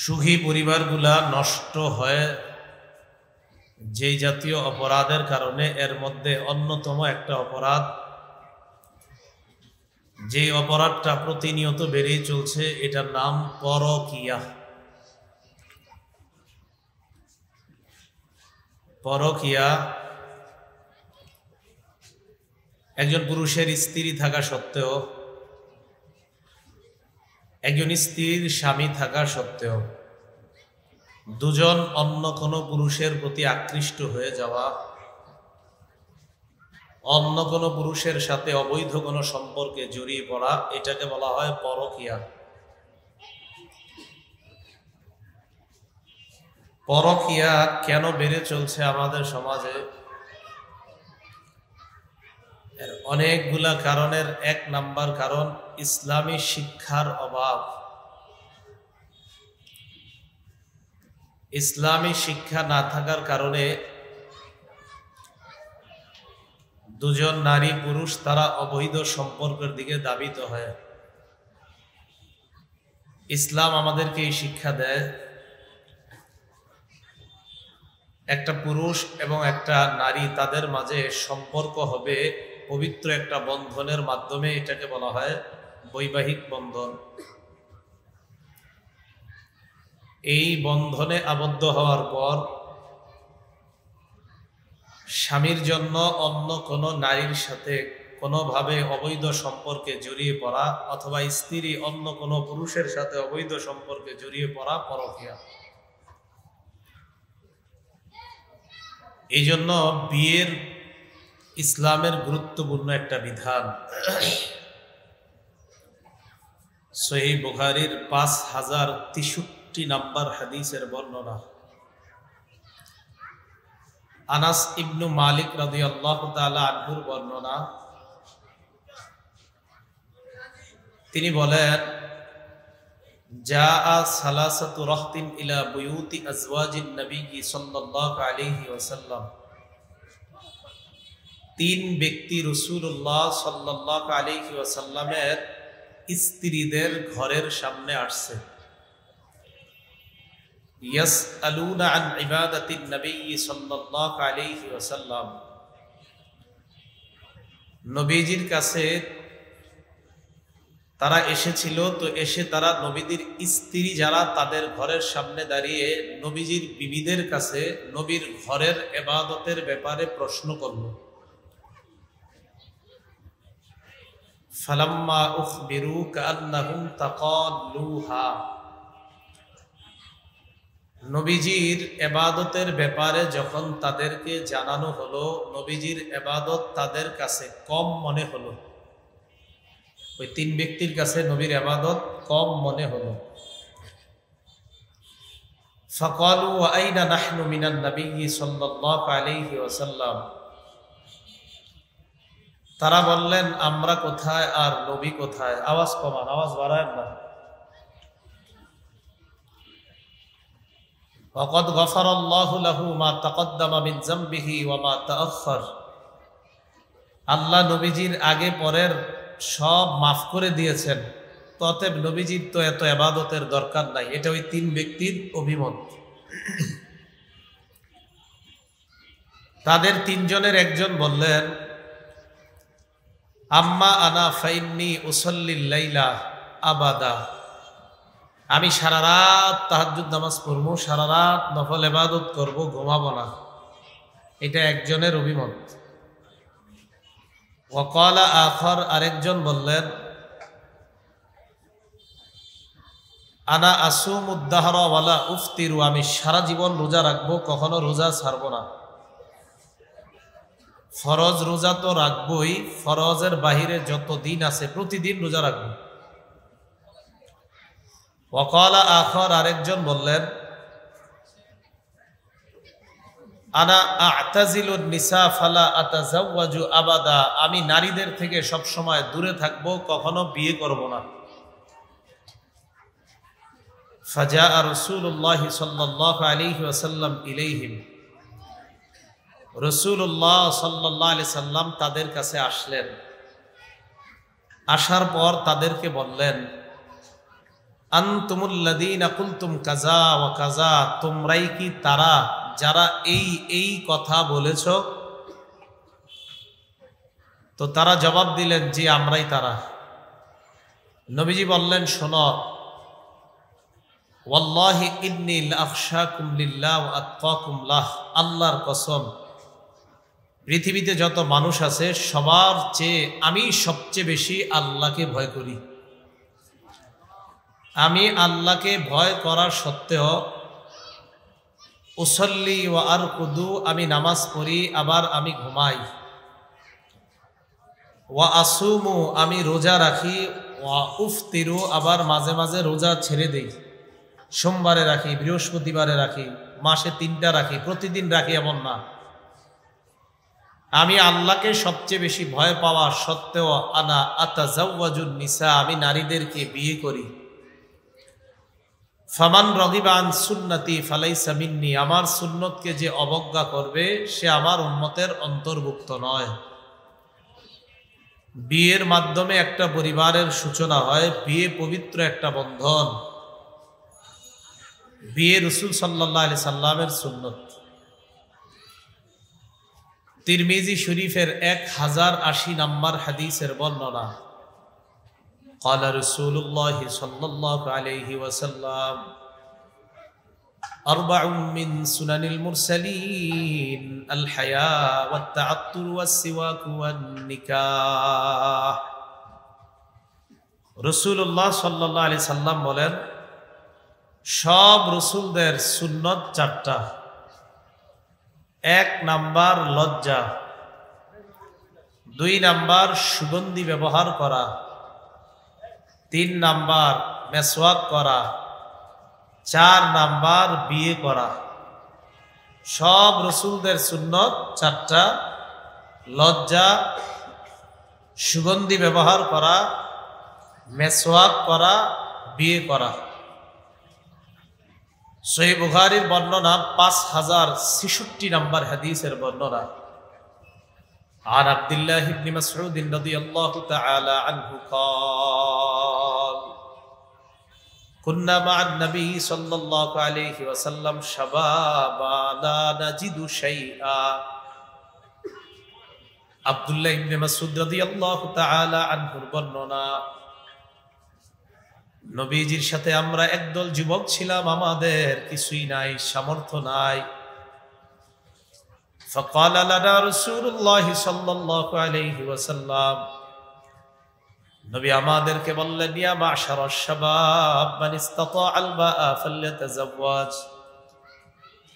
সুখী পরিবারগুলা নষ্ট হয় যেই জাতীয় অপরাধের কারণে, এর মধ্যে অন্যতম একটা অপরাধ, যে অপরাধটা প্রতিনিয়ত বেড়েই চলছে, এটার নাম পরকীয়া। পরকীয়া একজন পুরুষের স্ত্রী থাকা সত্ত্বেও, একজন স্ত্রীর স্বামী থাকা সত্ত্বেও দুজন অন্য কোনো পুরুষের প্রতি আকৃষ্ট হয়ে যাওয়া, অন্য কোনো পুরুষের সাথে অবৈধ কোনো সম্পর্কে জড়িয়ে পড়া, এটাকে বলা হয় পরকীয়া। পরকীয়া কেন বেড়ে চলছে আমাদের সমাজে? এর অনেকগুলা কারণের এক নাম্বার কারণ ইসলামী শিক্ষার অভাব। ইসলামী শিক্ষা না থাকার কারণে দুজন নারী পুরুষ তারা অবৈধ সম্পর্কের দিকে ধাবিত হয়। ইসলাম আমাদেরকে এই শিক্ষা দেয়, একটা পুরুষ এবং একটা নারী তাদের মাঝে সম্পর্ক হবে পবিত্র একটা বন্ধনের মাধ্যমে, এটাকে বলা হয় বৈবাহিক বন্ধন। এই বন্ধনে আবদ্ধ হওয়ার পর স্বামীর জন্য অন্য কোনো নারীর সাথে কোনোভাবে অবৈধ সম্পর্কে জড়িয়ে পড়া, অথবা স্ত্রী অন্য কোনো পুরুষের সাথে অবৈধ সম্পর্কে জড়িয়ে পড়া পরকীয়া। এই জন্য বিয়ের ইসলামের গুরুত্বপূর্ণ একটা বিধান। সহিহ বুখারীর 5063 নম্বর হাদিসের বর্ণনা। আনাস ইবনু মালিক রাদিয়াল্লাহু তাআলা আনহুর বর্ণনা। তিনি বলেন, জাআ সালাসাতু রাহতিন ইলা বুয়ুতি আজওয়াজিন নবী সাল্লাল্লাহু আলাইহি ওয়াসাল্লাম। তিন ব্যক্তি রাসূলুল্লাহ সাল্লাল্লাহু আলাইহি ওয়াসাল্লামের স্ত্রীদের ঘরের সামনে আসছে। ইয়াসআলুনা আন ইবাদাতিন নবী সাল্লাল্লাহু আলাইহি ওয়াসাল্লাম। নবীজির কাছে তারা এসেছিল, তো এসে তারা নবীদের স্ত্রী যারা তাদের ঘরের সামনে দাঁড়িয়ে নবীজির বিবিদের কাছে নবীর ঘরের ইবাদতের ব্যাপারে প্রশ্ন করল। ফালাম্মা উখবিরু কান্নাহুম তাকাল্লুহা। নবীজির ইবাদতের ব্যাপারে যখন তাদেরকে জানানো হলো, নবীজির ইবাদত তাদের কাছে কম মনে হলো। ওই তিন ব্যক্তির কাছে নবীর ইবাদত কম মনে হলো। ফাকালু ওয়া আইনা নাহনু মিনান নবী সাল্লাল্লাহু আলাইহি ওয়াসাল্লাম। তারা বললেন, আমরা কোথায় আর নবী কোথায়? আওয়াজ কমান, আওয়াজ বাড়ায় না। ওয়াকাদ গফারাল্লাহু লাহু মা তাকদ্দামা মিন যামবিহি ওয়া মা তাআখার। আল্লাহ নবীজির আগে পরের সব মাফ করে দিয়েছেন, অতএব নবীজির তো এত ইবাদতের দরকার নাই। এটা ওই তিন ব্যক্তির অভিমত। তাদের তিনজনের একজন বললেন, আম্মা আনা ফাইন্নি উসাল্লিল লাইলা আবাদা। আমি সারা রাত তাহাজ্জুদ নামাজ পড়বো, সারা রাত নফল ইবাদত করব, ঘুমাবো না। এটা একজনের অভিমত। ওয়াকালা আখার, আরেকজন বললেন, আনা আসুমুদ দাহরা ওয়ালা উফতিরু। আমি সারা জীবন রোজা রাখবো, কখনো রোজা ছাড়বো না। ফরজ রোজা তো রাখবই, ফরজের বাহিরে যত দিন আছে প্রতিদিন রোজা রাখবো। ওয়াকালা আখার, আরেকজন বললেন, আনা আ'তাজিলুন নিসা ফালা আতাজাওয়াজু আবাদা। আমি নারীদের থেকে সব সময় দূরে থাকবো, কখনো বিয়ে করব না। ফাজাআ রাসূলুল্লাহ সাল্লাল্লাহু আলাইহি ওয়াসাল্লাম ইলাইহিম। রাসূলুল্লাহ সাল্লাল্লাহু আলাইহি সাল্লাম তাদের কাছে আসলেন। আসার পর তাদেরকে বললেন, আনতুমুল্লাযীনা কুলতুম কাযা ওয়া কাযা, তোমরাই কি তারা যারা এই এই কথা বলেছ? তো তারা জবাব দিলেন, জি আমরাই তারা। নবীজি বললেন, শোনো, ওয়াল্লাহি ইন্নী লাআখশাকুম লিল্লাহ ওয়া আতকাকুম লাহ, আল্লাহর কসম, পৃথিবীতে যত মানুষ আছে সবার চেয়ে আমি সবচেয়ে বেশি আল্লাহকে ভয় করি। আমি আল্লাহকে ভয় করার সত্ত্বেও উসল্লি ওয়া আরকুদু, আমি নামাজ পড়ি আবার আমি ঘুমাই, ওয়া আসুমু, আমি রোজা রাখি, ওয়া উফতিরু, আবার মাঝে মাঝে রোজা ছেড়ে দেই, সোমবারে রাখি, বৃহস্পতিবারে রাখি, মাসে 3টা রাখি, প্রতিদিন রাখি এমন না। আমি আল্লাহকে সবচেয়ে বেশি ভয় পাওয়া সত্ত্বেও আনা আতাজাওয়াজুন নিসা, আমি নারীদেরকে বিয়ে করি। ফামান রগিবা আন সুন্নতি ফালাইসা মিন্নি, আমার সুন্নতকে যে অবজ্ঞা করবে সে আমার উম্মতের অন্তর্ভুক্ত নয়। বিয়ের মাধ্যমে একটা পরিবারের সূচনা হয়, বিয়ে পবিত্র একটা বন্ধন। বিয়ে রাসূল সাল্লাল্লাহু আলাইহি সাল্লামের সুন্নত। তিরমিজি শরীফের 1080 নম্বর হাদিসের বর্ণনা, قال رسول الله صلى الله عليه وسلم أربع من سنن المرسلين الحياء والتعطر والسواك والنكاح। রাসূলুল্লাহ সাল্লাল্লাহু আলাইহি সাল্লাম বলেন, সব রাসূলদের সুন্নত 4টা। 1 নাম্বার লজ্জা, 2 নাম্বার সুগন্ধি ব্যবহার করা, 3 নাম্বার মেসওয়াক করা, 4 নাম্বার বিয়ে করা। সব রাসূলদের সুন্নত 4টা: লজ্জা, সুগন্ধি ব্যবহার করা, মেসওয়াক করা, বিয়ে করা। সহিহ বুখারীর বর্ণনা 5066 নম্বর হাদিসের বর্ণনা। عن عبد الله بن مسعود رضي الله تعالى عنه قال كنا مع النبي صلى الله عليه وسلم شبابا لا نجد شيئا। আব্দুল্লাহ ইবনে মাসউদ রাদিয়াল্লাহু তাআলা আনহুর বর্ণনা, নবীজির সাথে আমরা একদল যুবক ছিলাম, আমাদের কিছুই নাই, সামর্থ্য নাই। فقال لنا رسول الله صلى الله عليه وسلم, নবী আমাদেরকে বললেন, ইয়া মা'শারাশ শাবাব মান ইসতাতা'আল বা'a ফালইতাযাওয়াজ,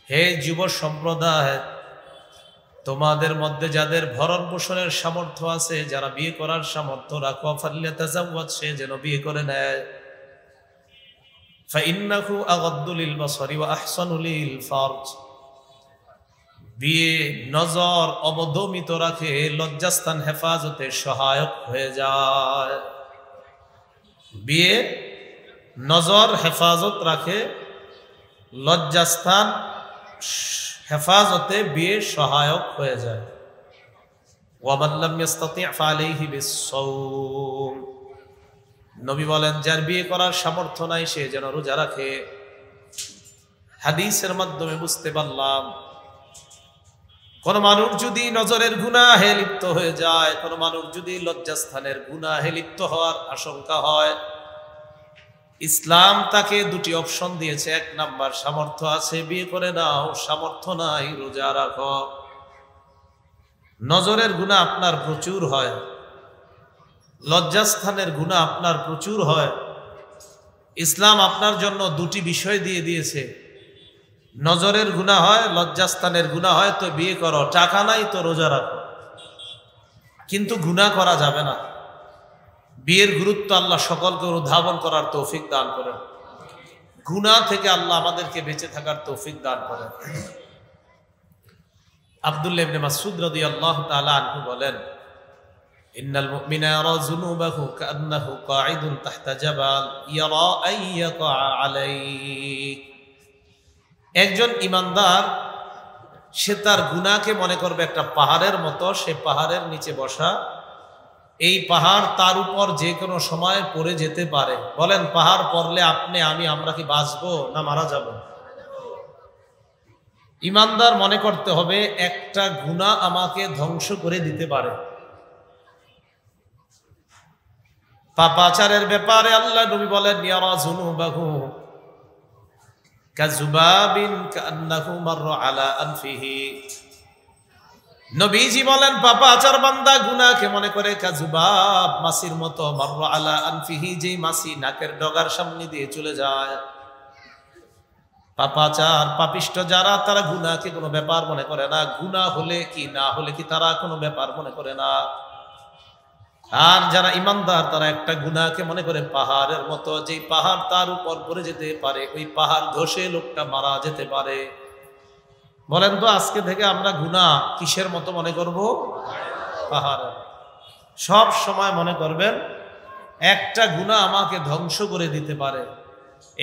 হে যুব সম্প্রদায়, তোমাদের মধ্যে যাদের ভরণ পোষণের সামর্থ্য আছে, যারা বিয়ে করার সামর্থ্য রাখো, ফালইতাযাওয়াজ, সে যেন বিয়ে করে নেয়। ফাইন্নাহু আগাদ্দু লিল বাসারি ওয়া আহসানু লিল ফারজ, বিয়ে নজর অবদমিত রাখে, লজ্জাস্থান হেফাজতে সহায়ক হয়ে যায়। বিয়ে নজর হেফাজত রাখে, লজ্জাস্থান হেফাজতে বিয়ে সহায়ক হয়ে যায়। ওয়ামান লাম ইস্তাতি' ফালাইহি বিস-সাওম, নবী বলেন, যার বিয়ে করার সামর্থ্য নাই সে যেন রোজা রাখে। হাদিসের মাধ্যমে বুঝতে পারলাম, কোন মানুষ যদি নজরের গুনাহে লিপ্ত হয়ে যায়, কোন মানুষ যদি লজ্জাস্থানের গুনাহে লিপ্ত হওয়ার আশঙ্কা হয়, ইসলাম তাকে 2টি অপশন দিয়েছে। 1 নাম্বার, সামর্থ্য আছে বিয়ে করে নাও, সামর্থ্য নাই রোজা রাখো। নজরের গুনাহ আপনার প্রচুর হয়, লজ্জাস্থানের গুনাহ আপনার প্রচুর হয়। ইসলাম আপনার জন্য 2টি বিষয় দিয়ে দিয়েছে, নজরের গুনাহ হয়, লজ্জাস্থানের গুনাহ হয়, তো বিয়ে করো, টাকা নাই তো রোজা রাখো। কিন্তু গুনাহ করা যাবে না। বিয়ের গুরুত্ব আল্লাহ সকলকে অনুধাবন করার তৌফিক দান করেন। গুনাহ থেকে আল্লাহ আমাদেরকে বেঁচে থাকার তৌফিক দান করেন। আব্দুল্লাহ ইবনে মাসউদ রাদিয়াল্লাহু তাআলা আনহু বলেন, ইন্নাল মুমিনা ইয়ারা যুনুবাহু কাআন্নাহু কাঈদুন তাহতা জাবাল ইয়ারা আইয়াকা আলাইহি। একজন ইমানদার সে তার গুনাহকে মনে করবে একটা পাহাড়ের মতো, সে পাহাড়ের নিচে বসা, এই পাহাড় তার উপর যে কোনো সময় পড়ে যেতে পারে। বলেন, পাহাড় পড়লে আপনি আমরা কি বাঁচবো না মারা যাব? ইমানদার মনে করতে হবে একটা গুনাহ আমাকে ধ্বংস করে দিতে পারে। পাপাচারের ব্যাপারে আল্লাহ নবী বলেন, ইয়ারা যুনুবাহু কাযুবাবিন কান্নাহু মাররা আলা আনফিহি। নবীজি বলেন, পাপাচার বান্দা গুনাহকে মনে করে কাযুবাব, মাছির মতো, মাররা আলা আনফিহি, যেই মাছি নাকের ডগার সামনে দিয়ে চলে যায়। পাপাচার পাপিষ্ট যারা, তারা গুনাহকে কোনো ব্যাপার মনে করে না। গুনাহ হলে কি না হলে কি তারা কোনো ব্যাপার মনে করে না। আর যারা ইমানদার, তারা একটা গুনাহকে মনে করে পাহাড়ের মতো, যে পাহাড় তার উপর পড়ে যেতে পারে, ওই পাহাড় ধসে লোকটা মারা যেতে পারে। বলেন তো, আজকে থেকে আমরা গুনাহ কিসের মতো মনে করব? পাহাড়ের। সব সময় মনে করবেন একটা গুনাহ আমাকে ধ্বংস করে দিতে পারে।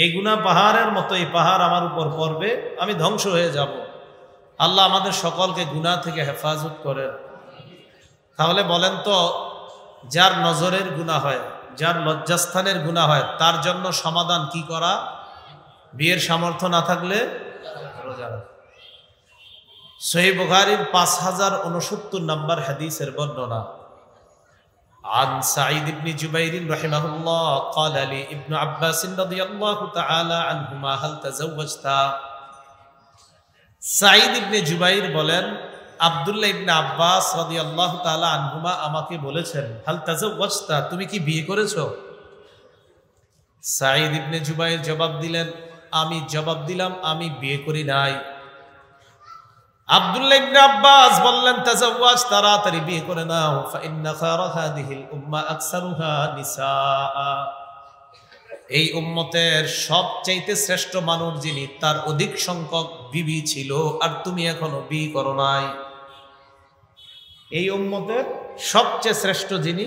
এই গুনাহ পাহাড়ের মতো, এই পাহাড় আমার উপর পড়বে, আমি ধ্বংস হয়ে যাব। আল্লাহ আমাদের সকলকে গুনাহ থেকে হেফাজত করেন। তাহলে বলেন তো, যার নজরের গুনাহ হয়, যার লজ্জাস্থানের গুনাহ হয়, তার জন্য সমাধান কি করা? বিয়ের সামর্থ্য না থাকলে রোজা রাখা। সহিহ বুখারীর 5069 নম্বর হাদিসের বর্ণনা। عن سعيد بن جبير رحمه الله قال لي ابن عباس رضي الله تعالى عنهما هل تزوجت؟ সাঈদ ইবনে জুবাইর বলেন, আব্দুল্লাহ ইবনে আব্বাস রাদিয়াল্লাহু তাআলা আনহুমা আমাকে বলেছেন, হাল তাজাওয়াজতা, তুমি কি বিয়ে করেছো? সাঈদ ইবনে জুবাইর জবাব দিলাম, আমি বিয়ে করি নাই। আব্দুল্লাহ ইবনে আব্বাস বললেন, তাজাওয়াজ, তাড়াতাড়ি বিয়ে করে নাও, ফা ইন্না খায়রা হাদিহিল উম্মাহ আকসারুহা নিসা। এই উম্মতের সবচাইতে শ্রেষ্ঠ মানুষ যিনি, তার অধিক সংখ্যক বিবি ছিল, আর তুমি এখনো বিয়ে করো নাই। এই উম্মতের সবচেয়ে শ্রেষ্ঠ যিনি,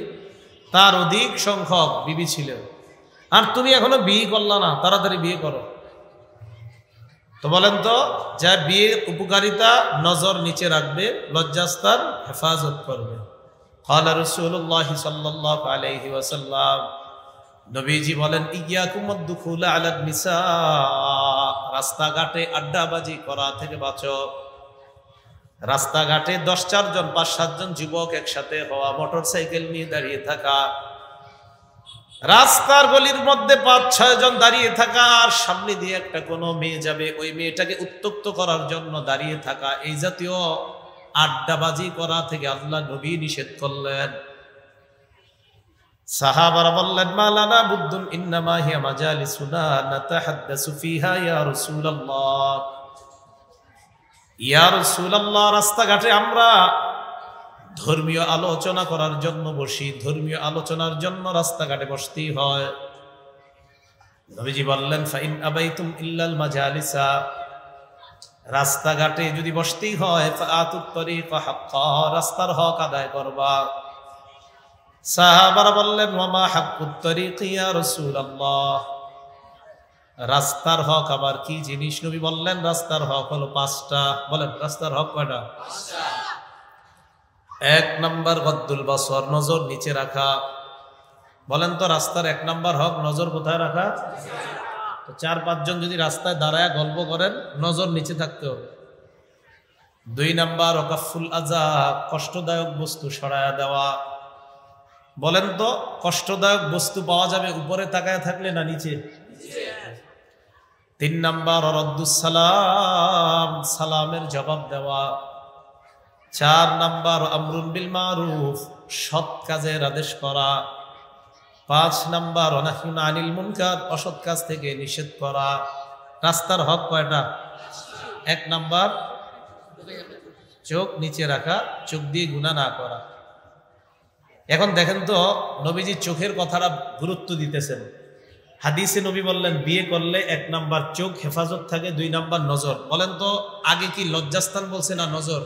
তার অধিক সংখ্যক বিবি ছিল, আর তুমি এখনো বিয়ে করলা না, তাড়াতাড়ি বিয়ে করো। তো বলেন তো, যা বিয়ের উপকারিতা, নজর নিচে রাখবে, লজ্জাস্থান হেফাজত করবে। ক্বালা রাসূলুল্লাহ সাল্লাল্লাহু আলাইহি ওয়াসাল্লাম, নবীজি বলেন, ইয়াকুমুদ দুখুলা আলান নিসা, রাস্তাঘাটে আড্ডাবাজি করা থেকে বাঁচো। রাস্তাঘাটে 10-4 জন 5-7 জন যুবক একসাথে হওয়া, মোটরসাইকেল নিয়ে দাঁড়িয়ে থাকা, রাস্তার গলির মধ্যে 5-6 জন দাঁড়িয়ে থাকা, আর সামনে দিয়ে একটা কোনো মেয়ে যাবে, ওই মেয়েটাকে উত্ত্যক্ত করার জন্য দাঁড়িয়ে থাকা, এই জাতীয় আড্ডাবাজি করা থেকে আল্লাহ নবী নিষেধ করলেন। সাহাবারা বললেন, মালানা বুদ্দুন ইন্নামা হিয়া মাজালিসুনা নাতাহাদ্দাসু ফিহা ইয়া রাসূলুল্লাহ। ইয়া রাসূলুল্লাহ, রাস্তাঘাটে আমরা ধর্মীয় আলোচনা করার জন্য বসি, ধর্মীয় আলোচনার জন্য রাস্তাঘাটে বসতেই হয়। নবীজি বললেন, ফাইন আবাইতুম ইল্লাল মাজালিসা, রাস্তাঘাটে যদি বসতেই হয়, ফাআতুত তরিকা হাক্কা, রাস্তার হক আদায় করবা। সাহাবারা বললেন, ওয়ামা হাক্কুত তরিকি ইয়া রাসূলুল্লাহ, রাস্তার হক আবার কি জিনিস? নবী বললেন, রাস্তার হক হলো 5টা। বলেন, রাস্তার হক কয়টা? 1 নম্বর গদ্দুল বসর, নজর নিচে রাখা। বলেন তো, রাস্তার 1 নম্বর হক নজর কোথায় রাখা? তো 4-5 জন যদি রাস্তায় দাঁড়ায় গল্প করেন, নজর নিচে থাকতে হবে। 2 নম্বর ওয়াকাফুল আযা, কষ্টদায়ক বস্তু সরায়া দেওয়া। বলেন তো, কষ্টদায়ক বস্তু পাওয়া যাবে উপরে তাকায় থাকলে না নিচে? 3 নম্বর রদ্দুস সালাম, সালামের জবাব দেওয়া। 4 নম্বর আমরুন বিল মারুফ, সৎ কাজের আদেশ করা। 5 নম্বর নাহয়ুন আনিল মুনকার, অসৎ কাজ থেকে নিষেধ করা। রাস্তার হক কয়টা? 1 নম্বর চোখ নিচে রাখা, চোখ দিয়ে গুনাহ না করা। এখন দেখেন তো, নবীজি চোখের কথাটা গুরুত্ব দিতেছেন। হাদিসে নবী বললেন, বিয়ে করলে 1 নম্বর চোখ হেফাজত থাকে, 2 নম্বর নজর। বলেন তো, আগে কি লজ্জাস্থান বলছে না নজর?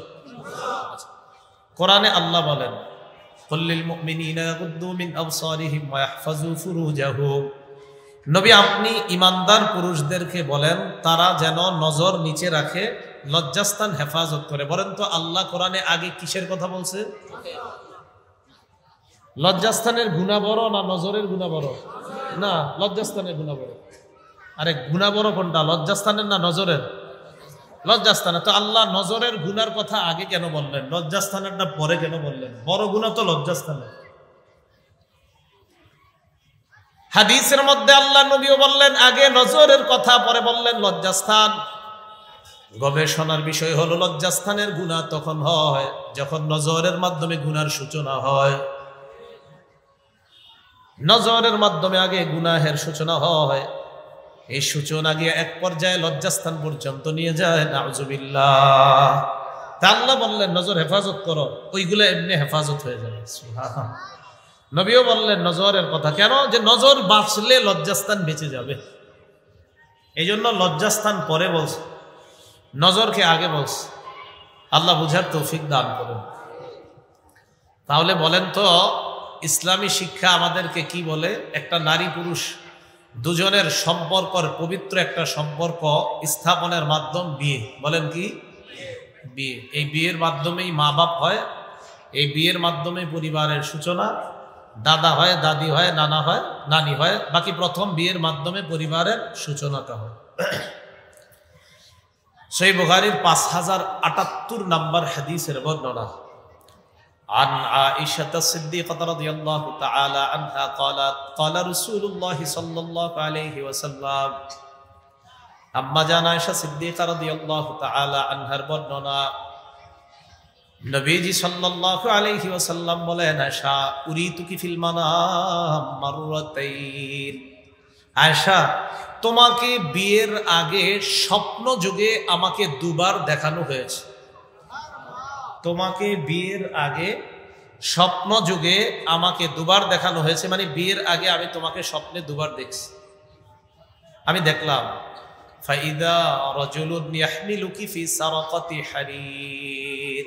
কোরআনে আল্লাহ বলেন, কুল্লিল মুমিনিনা ইয়াগুদ্দু মিন আবসারিহিম ওয়া ইয়াহফাজু ফুরুজাহুম, নবী আপনি ইমানদার পুরুষদেরকে বলেন তারা যেন নজর নিচে রাখে, লজ্জাস্থান হেফাজত করে। বলেন তো, আল্লাহ কোরআনে আগে কিসের কথা বলছে? লজ্জাস্থানের গুনাহ বড় না নজরের গুনাহ বড়? না, লজ্জাস্থানের গুনাহ বড়। আরে গুনাহ বড় কোনটা, লজ্জাস্থানের না নজরের? লজ্জাস্থানে। তো আল্লাহ নজরের গুনার কথা আগে কেন বললেন, লজ্জাস্থানেরটা পরে কেন বললেন? বড় গুনাহ তো লজ্জাস্থানে। হাদিসের মধ্যে আল্লাহ নবীও বললেন আগে নজরের কথা, পরে বললেন লজ্জাস্থান। গবেষণার বিষয় হলো লজ্জাস্থানের গুনাহ তখন হয় যখন নজরের মাধ্যমে গুনার সূচনা হয়। নজরের মাধ্যমে আগে গুনাহের সূচনা হয়, এই সূচনা গিয়ে এক পর্যায়ে লজ্জাস্থান পর্যন্ত নিয়ে যায়, নাউজুবিল্লাহ। তা আল্লাহ বললেন নজর হেফাজত করো, ওইগুলো এমনি হেফাজত হয়ে যাবে। নবীও বললেন নজরের কথা, কেন? যে নজর বাঁচলে লজ্জাস্থান বেঁচে যাবে, এই জন্য লজ্জাস্থান পরে বলছে, নজরকে আগে বলছে। আল্লাহ বুঝার তৌফিক দান করুন। তাহলে বলেন তো ইসলামী শিক্ষা আমাদেরকে কি বলে? একটা নারী পুরুষ দুজনের সম্পর্কের পবিত্র একটা সম্পর্ক স্থাপনের মাধ্যম বিয়ে। বলেন কি? বিয়ে। এই বিয়ের মাধ্যমেই মা বাপ হয়, এই বিয়ের মাধ্যমে পরিবারের সূচনা, দাদা হয়, দাদি হয়, নানা হয়, নানি হয়, বাকি প্রথম বিয়ের মাধ্যমে পরিবারের সূচনাটা হয়। সহিহ বুখারীর 5078 নম্বর হাদিসের বর্ণনা। عن عائشة الصديقة رضي الله تعالى عنها قالت قال رسول الله صلى الله عليه وسلم আম্মা জান আয়েশা সিদ্দিকা রাদিয়াল্লাহু তাআলা আনহার বর্ণনা, নবীজি সাল্লাল্লাহু আলাইহি ওয়াসাল্লাম বলেন, আয়েশা উরিতুকি ফিল মানাম মাররাতাইন, আয়েশা তোমাকে বিয়ের আগে স্বপ্ন যুগে আমাকে দুবার দেখানো হয়েছে। তোমাকে বিয়ের আগে স্বপ্ন যুগে আমাকে দুবার দেখানো হয়েছে, মানে বিয়ের আগে আমি তোমাকে স্বপ্নে দুবার দেখছি। আমি দেখলাম ফাইদা রাজুলুন ইয়াহমিলুকি ফি সারাকাতি হারির,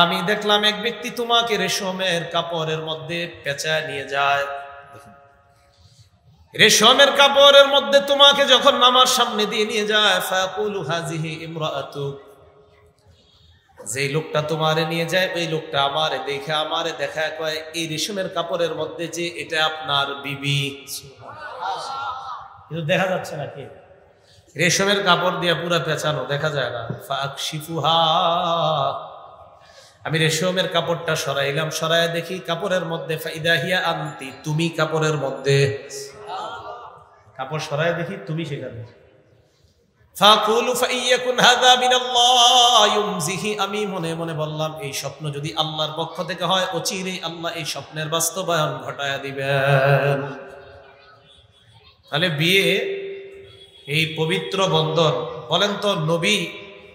আমি দেখলাম এক ব্যক্তি তোমাকে রেশমের কাপড়ের মধ্যে পেঁচায় নিয়ে যায়। রেশমের কাপড়ের মধ্যে তোমাকে যখন আমার সামনে দিয়ে নিয়ে যায়, ফায়াকুলু হাযিহি ইমরাআতুক, যে লোকটা তোমারে নিয়ে যায় ওই লোকটা আমারে দেখা কয় এই রেশমের কাপড়ের মধ্যে যে এটা আপনার বিবি। কিন্তু দেখা যাচ্ছে না, কি রেশমের কাপড় দিয়ে পুরা পেঁচানো, দেখা যায় না। ফাকশিফুহা, আমি রেশমের কাপড়টা সরাইলাম, সরাইয়া দেখি কাপড়ের মধ্যে ফাইদা হিয়া আনতি, তুমি কাপড়ের মধ্যে। কাপড় সরাইয়া দেখি তুমি সেখানে। ফাকুলু ফাইয়াকুন হাযা মিনাল্লাহ ইউমজিহি, আমি মনে মনে বললাম এই স্বপ্ন যদি আল্লাহর পক্ষ থেকে হয় অচিরেই আল্লাহ এই স্বপ্নের বাস্তবায়ন ঘটায়া দিবেন। তাহলে বিয়ে এই পবিত্র বন্ধন, বলেন তো নবী,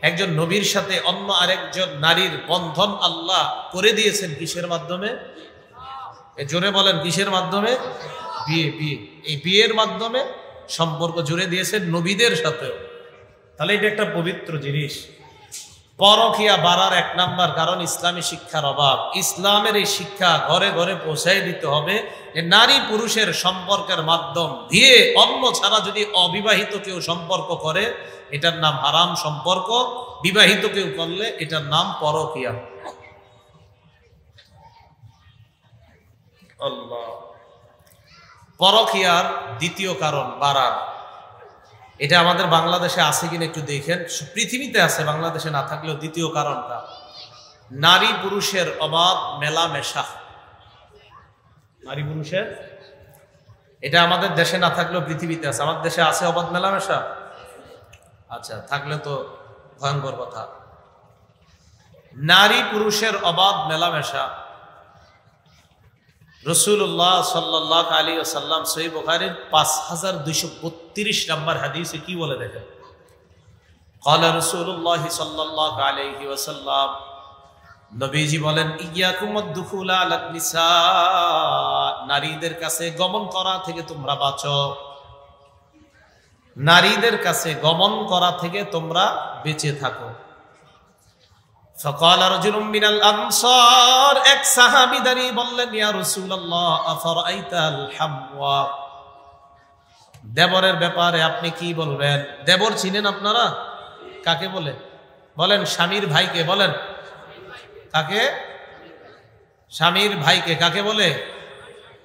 একজন নবীর সাথে অন্য আরেকজন নারীর বন্ধন আল্লাহ করে দিয়েছেন কিসের মাধ্যমে? জোরে বলেন, কিসের মাধ্যমে? বিয়ে। বিয়ে, এই বিয়ের মাধ্যমে সম্পর্ক জুড়ে দিয়েছেন নবীদের সাথেও। তাহলে এটা একটা পবিত্র জিনিস। পরকীয়া বাড়ার এক নাম্বার কারণ ইসলামী শিক্ষার অভাব। ইসলামের এই শিক্ষা ঘরে ঘরে পৌঁছাই দিতে হবে যে নারী পুরুষের সম্পর্কের মাধ্যম দিয়ে অন্য ছাড়া যদি অবিবাহিত কেউ সম্পর্ক করে এটার নাম হারাম সম্পর্ক, বিবাহিত কেউ করলে এটার নাম পরকীয়া। আল্লাহ। পরকীয়ার দ্বিতীয় কারণ বাড়ার, এটা আমাদের বাংলাদেশে আছে কিনা একটু দেখেন। পৃথিবীতে আছে, বাংলাদেশে না থাকলেও দ্বিতীয় কারণটা নারী পুরুষের অবাধ মেলামেশা। নারী পুরুষের, এটা আমাদের দেশে না থাকলেও পৃথিবীতে আছে। আমাদের দেশে আছে অবাধ মেলামেশা? আচ্ছা, থাকলে তো ভয়ঙ্কর কথা। নারী পুরুষের অবাধ মেলামেশা রাসূলুল্লাহ সাল্লাল্লাহু আলাইহি ওয়াসাল্লাম সহিহ বুখারীর 5232 নম্বর হাদিসে কি বলে দেখেন। ক্বালা রাসূলুল্লাহ সাল্লাল্লাহু আলাইহি ওয়াসাল্লাম, নবীজি বলেন, ইয়াকুমুদ দুখুলা আলান নিসা, নারীদের কাছে গমন করা থেকে তোমরা বাঁচো। নারীদের কাছে গমন করা থেকে তোমরা বেঁচে থাকো। فقال رجل من الانصار, এক সাহাবী দাঁড়িয়ে বললেন, ইয়া রাসূলুল্লাহ আফরাইতাল হামওয়া, দেবরের ব্যাপারে আপনি কি বলবেন? দেবর চিনেন আপনারা? কাকে বলে? বলেন, স্বামীর ভাইকে বলেন। কাকে? স্বামীর ভাইকে কাকে বলে?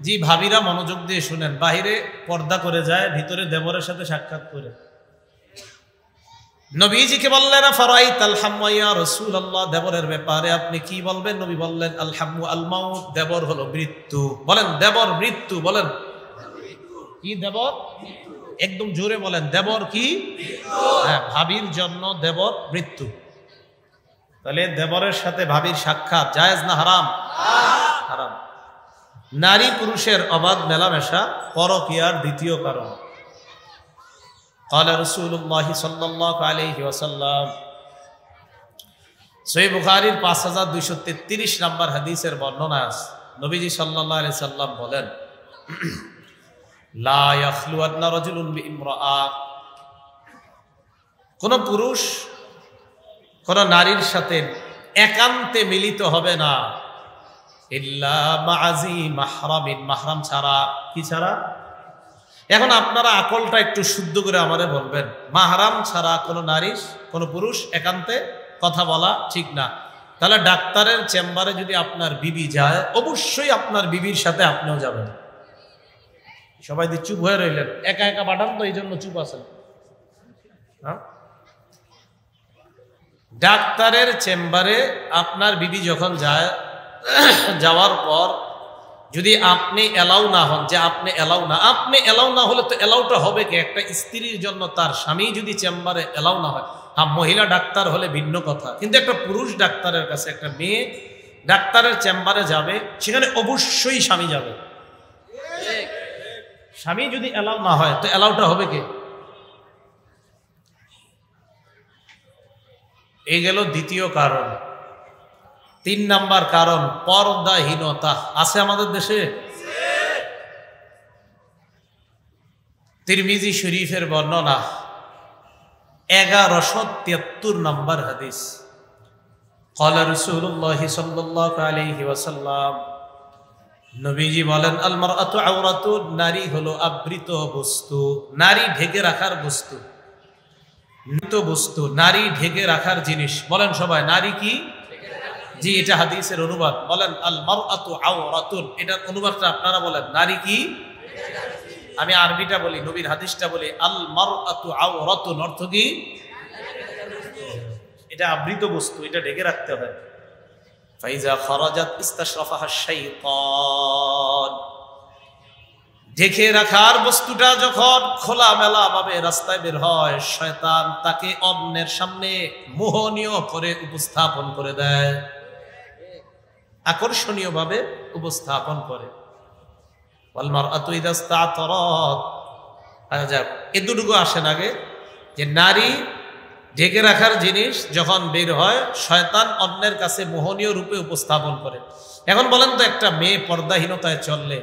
জি ভাবিরা মনোযোগ দিয়ে শুনেন, বাহিরে পর্দা করে যায়, ভিতরে দেবরের সাথে সাক্ষাৎ করে। নবীজিকে বললেন ফারাইতাল হাম্মা ইয়া রাসূলুল্লাহ, দেবরের ব্যাপারে আপনি কি বলবেন? নবী বললেন আল হাম্মু আল মাউত, দেবর হলো মৃত্যু। বলেন দেবর মৃত্যু, বলেন কি দেবর? একদম জোরে বলেন দেবর কি? হ্যাঁ, ভাবির জন্য দেবর মৃত্যু। তাহলে দেবরের সাথে ভাবির সাক্ষাৎ জায়েজ না হারাম? হারাম। নারী পুরুষের অবাধ মেলামেশা পরকীয়ার দ্বিতীয় কারণ। قال رسول الله صلى الله عليه وسلم, সহিহ বুখারীর 5233 নম্বর হাদিসের বর্ণনা আছে, নবীজি সাল্লাল্লাহু আলাইহি সাল্লাম বলেন লা ইয়াখলুওয়ান্না রাজুলুন বিইমরাআ, কোন পুরুষ কোন নারীর সাথে একান্তে মিলিত হবে না, ইল্লা মা'যি মাহরামিন, মাহরাম ছাড়া। কি ছাড়া? এখন আপনারা আকলটা একটু শুদ্ধ করে আমাদের বলবেন, মাহরাম ছাড়া কোনো নারী কোনো পুরুষ একান্তে কথা বলা ঠিক না। তাহলে ডাক্তারের চেম্বারে যদি আপনার বিবি যায়, অবশ্যই আপনার বিবির সাথে আপনিও যাবেন। সবাই দিয়ে চুপ হয়ে রইলেন, একা একা পাঠান তো, এই জন্য চুপ আছেন। ডাক্তারের চেম্বারে আপনার বিবি যখন যায়, যাওয়ার পর যদি আপনি এলাও না হন, যে আপনি এলাও না, আপনি এলাও না হলে তো এলাউটা হবে কি? একটা স্ত্রীর জন্য তার স্বামী যদি চেম্বারে এলাও না হয়, হ্যাঁ মহিলা ডাক্তার হলে ভিন্ন কথা, কিন্তু একটা পুরুষ ডাক্তারের কাছে একটা মেয়ে ডাক্তারের চেম্বারে যাবে, সেখানে অবশ্যই স্বামী যাবে। স্বামী যদি এলাও না হয় তো এলাউটা হবে কি? এই গেল দ্বিতীয় কারণ। 3 নাম্বার কারণ পর্দাহীনতা আছে আমাদের দেশে। তিরমিজি শরীফের বর্ণনা 1173 নম্বর হাদিস। ক্বালা রাসূলুল্লাহ সাল্লাল্লাহু আলাইহি ওয়াসাল্লাম, নবীজি বলেন আল মারআতু আওরাতুন, নারী হলো আবৃত বস্তু, নারী ঢেকে রাখার বস্তু, মৃত বস্তু, নারী ঢেকে রাখার জিনিস। বলেন সবাই, নারী কি? জি, এটা হাদিসের অনুবাদ। বলেন আল মারআতু আওরাতুন, এটার অনুবাদটা আপনারা বলেন নারী কি? আমি আরবিটা বলি, নবীর হাদিসটা বলি আল মারআতু আওরাতুন, অর্থ কি? এটা আবৃত বস্তু, এটা ঢেকে রাখতে হয়। ফাইজা খারাজাত ইস্তাশরাফাহা শাইতান, ঢেকে রাখার বস্তুটা যখন খোলামেলা ভাবে রাস্তায় বের হয়, শয়তান তাকে অন্যের সামনে মোহনীয় করে উপস্থাপন করে দেয়, আকর্ষণীয় ভাবে উপস্থাপন করে। ওয়াল মারআতু ইযা ইসতাতরাত, আচ্ছা এই দুটো আসেন আগে, যে নারী ঢেকে রাখার জিনিস যখন বের হয়, শয়তান অন্যের কাছে মোহনীয় রূপে উপস্থাপন করে। এখন বলেন তো, একটা মেয়ে পর্দাহীনতায় চললে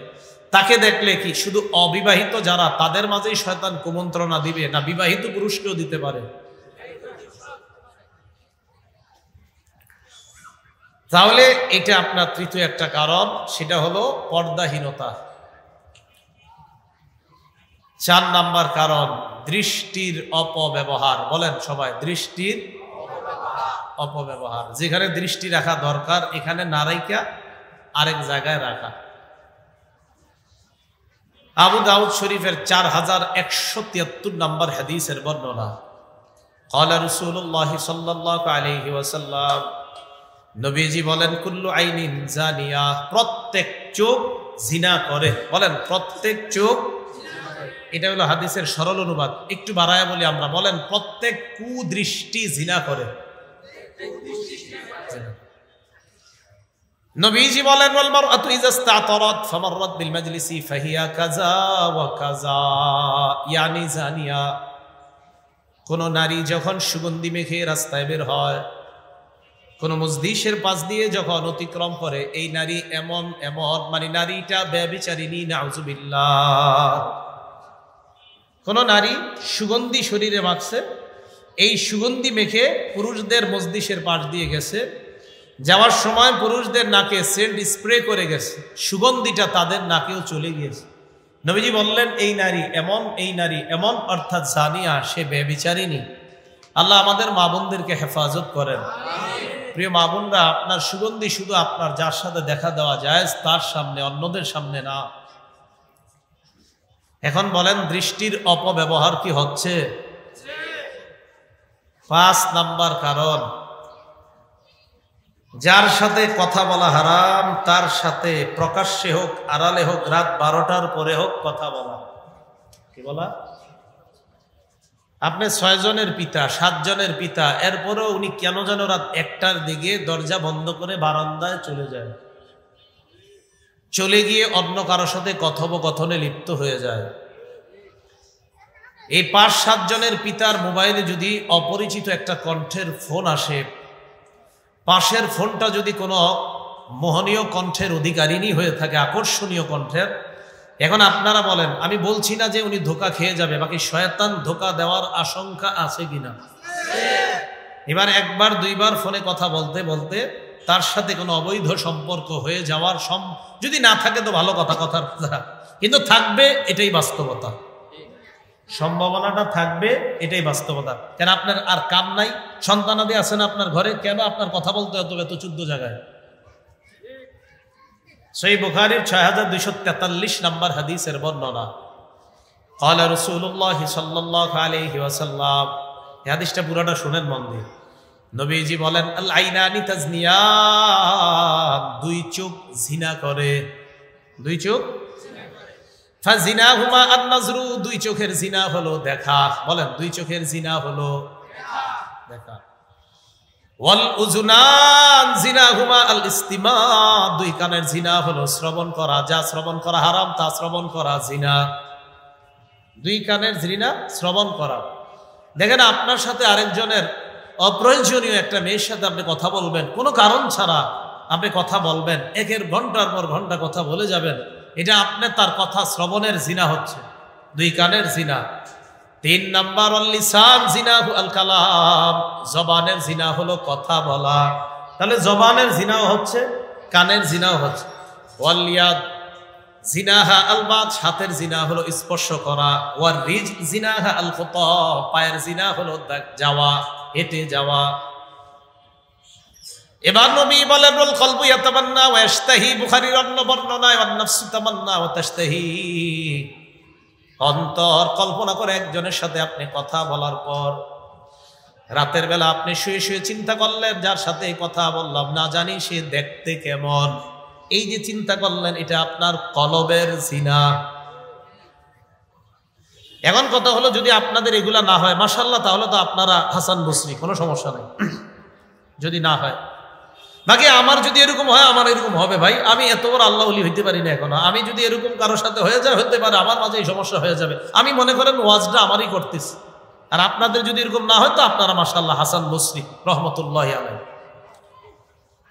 তাকে দেখলে কি শুধু অবিবাহিত যারা তাদের মাঝেই শয়তান কুমন্ত্রণা দিবে, না বিবাহিত পুরুষকেও দিতে পারে? তাহলে এটা আপনার তৃতীয় একটা কারণ, সেটা হলো পর্দাহীনতা। 4 নাম্বার কারণ দৃষ্টির অপব্যবহার। বলেন সবাই, দৃষ্টির অপব্যবহার। যেখানে দৃষ্টি রাখা দরকার এখানে না রাখা আরেক জায়গায় রাখা। আবু দাউদ শরীফের 4173 নম্বর হাদিসের বর্ণনা। ক্বালা রাসূলুল্লাহ সাল্লাল্লাহু আলাইহি ওয়াসাল্লাম, নবীজি বলেন কুল্লু আইনিন জানিয়া, প্রত্যেক চোখ জিনা করে। বলেন প্রত্যেক চোখ, এটা হলো হাদিসের সরল অনুবাদ। একটু বাড়ায়া বলি আমরা, বলেন প্রত্যেক কুদৃষ্টি জিনা করে। নবীজি বলেন ওয়াল মারআতু ইযা ইসতাতরাত ফামাররাত বিল মাজলিসি ফাহিয়া কাযা ওয়া কাযা, ইয়ানি জানিয়া, কোন নারী যখন সুগন্ধি মেখে রাস্তায় বের হয়, কোন মজলিসের পাশ দিয়ে যখন অতিক্রম করে, এই নারী এমন এমন, মানে নারীটা ব্যভিচারিণী, নাউযুবিল্লাহ। কোন নারী সুগন্ধি শরীরে মাখছে, এই সুগন্ধি মেখে পুরুষদের মজলিসের পাশ দিয়ে গেছে, যাওয়ার সময় পুরুষদের নাকে সেন্ট স্প্রে করে গেছে, সুগন্ধিটা তাদের নাকেও চলে গিয়েছে। নবীজি বললেন এই নারী এমন, এই নারী এমন, অর্থাৎ জানিয়া, সে ব্যভিচারিণী। আল্লাহ আমাদের মা বোনদেরকে হেফাজত করেন। প্রিয় মা বোনরা, আপনার সুগন্ধি শুধু আপনার যার সাথে দেখা দেওয়া যায় তার সামনে, অন্যদের সামনে না। এখন বলেন, দৃষ্টির অপব্যবহার কি হচ্ছে? 5 নাম্বার কারণ, যার সাথে কথা বলা হারাম তার সাথে প্রকাশ্যে হোক আড়ালে হোক, রাত 12টার পরে হোক কথা বলা। কি বলা? আপনি 6 জনের পিতা, 7 জনের পিতা, এরপরেও উনি কেন যেন রাত 1টার দিকে দরজা বন্ধ করে বারান্দায় চলে যায়, চলে গিয়ে অন্য কারোর সাথে কথোপকথনে লিপ্ত হয়ে যায়। এই 5-7 জনের পিতার মোবাইলে যদি অপরিচিত একটা কণ্ঠের ফোন আসে, পাশের ফোনটা যদি কোনো মোহনীয় কণ্ঠের অধিকারিণী হয়ে থাকে, আকর্ষণীয় কণ্ঠের, এখন আপনারা বলেন, আমি বলছি না যে উনি ধোঁকা খেয়ে যাবে, বাকি শয়তান ধোঁকা দেওয়ার আশঙ্কা আছে কিনা? এবার 1বার 2বার ফোনে কথা বলতে বলতে তার সাথে কোনো অবৈধ সম্পর্ক হয়ে যাওয়ার যদি না থাকে তো ভালো কথা, কথার কথা, কিন্তু থাকবে, এটাই বাস্তবতা। সম্ভাবনাটা থাকবে, এটাই বাস্তবতা। কেন আপনার আর কাম নাই? সন্তানাদি আছেন আপনার ঘরে, কেন আপনার কথা বলতে হতো এত 14 জায়গায়? সহিহ বুখারীর 6243 নম্বর হাদিসের বর্ণনা, ক্বালা রাসূলুল্লাহ সাল্লাল্লাহু আলাইহি ওয়াসাল্লাম। এই হাদিসটা পুরোটা শুনেন মন দিয়ে। নবীজি বলেন, আল আইনানি তাজনিয়ান, 2 চোখ জিনা করে। 2 চোখ ফাজিনাহুমা আন-নাজরু, 2 চোখের জিনা হলো দেখা। বলেন, 2 চোখের জিনা হলো দেখা। ওয়াল উযুনান জিনাহুমা আল ইস্তিমা, 2 কানের জিনা হলো শ্রবণ করা। যা শ্রবণ করা হারাম তা শ্রবণ করা জিনা। 2 কানের জিনা শ্রবণ করা। দেখেন, আপনার সাথে আরেকজনের অপ্রয়োজনীয় একটা মেয়ের সাথে আপনি কথা বলবেন, কোনো কারণ ছাড়া আপনি কথা বলবেন, একের ঘন্টার পর ঘন্টা কথা বলে যাবেন, এটা আপনার তার কথা শ্রবণের জিনা হচ্ছে, 2 কানের জিনা। 3 নাম্বার, আল লিসান জিনাহু আল কালাম, জবানের জিনা হলো কথা বলা। তাহলে জবানের জিনাও হচ্ছে, কানের জিনাও হচ্ছে। ওয়াল ইয়াদ জিনাহা আল বাত, হাতের জিনা হলো স্পর্শ করা। ওয়ার রিজ জিনাহা আল খুতা, পায়ের জিনা হলো যাওয়া, হেঁটে যাওয়া। এবার নবী বলেন, রুল কলবু ইয়াতামান্না ওয়া ইশতাহি, বুখারীর অন্য বর্ণনায়, ওয়ান নাফসু তামান্না ওয়া তাশতাহি, অন্তর কল্পনা করে একজনের সাথে আপনি কথা বলার পর রাতের বেলা আপনি শুয়ে শুয়ে চিন্তা করলেন, যার সাথে কথা বললাম না জানি সে দেখতে কেমন। এই যে চিন্তা করলেন, এটা আপনার কলবের জিনা। এখন কথা হলো, যদি আপনাদের এগুলা না হয় মাশাআল্লাহ, তাহলে তো আপনারা হাসান বসরি, কোনো সমস্যা নেই। যদি না হয়, বাকি আমার যদি এরকম হয়, আমার এরকম হবে ভাই, আমি এত বড় আল্লাহ ওলি হইতে পারি না এখনো। আমি যদি এরকম কারোর সাথে হয়ে যায়, হতে পারে আমার মাঝে এই সমস্যা হয়ে যাবে। আমি মনে করেন ওয়াজটা আমারই করতেছি, আর আপনাদের যদি এরকম না হয় তো আপনারা মাশাআল্লাহ হাসান বসরি রহমতুল্লাহি আলাইহি।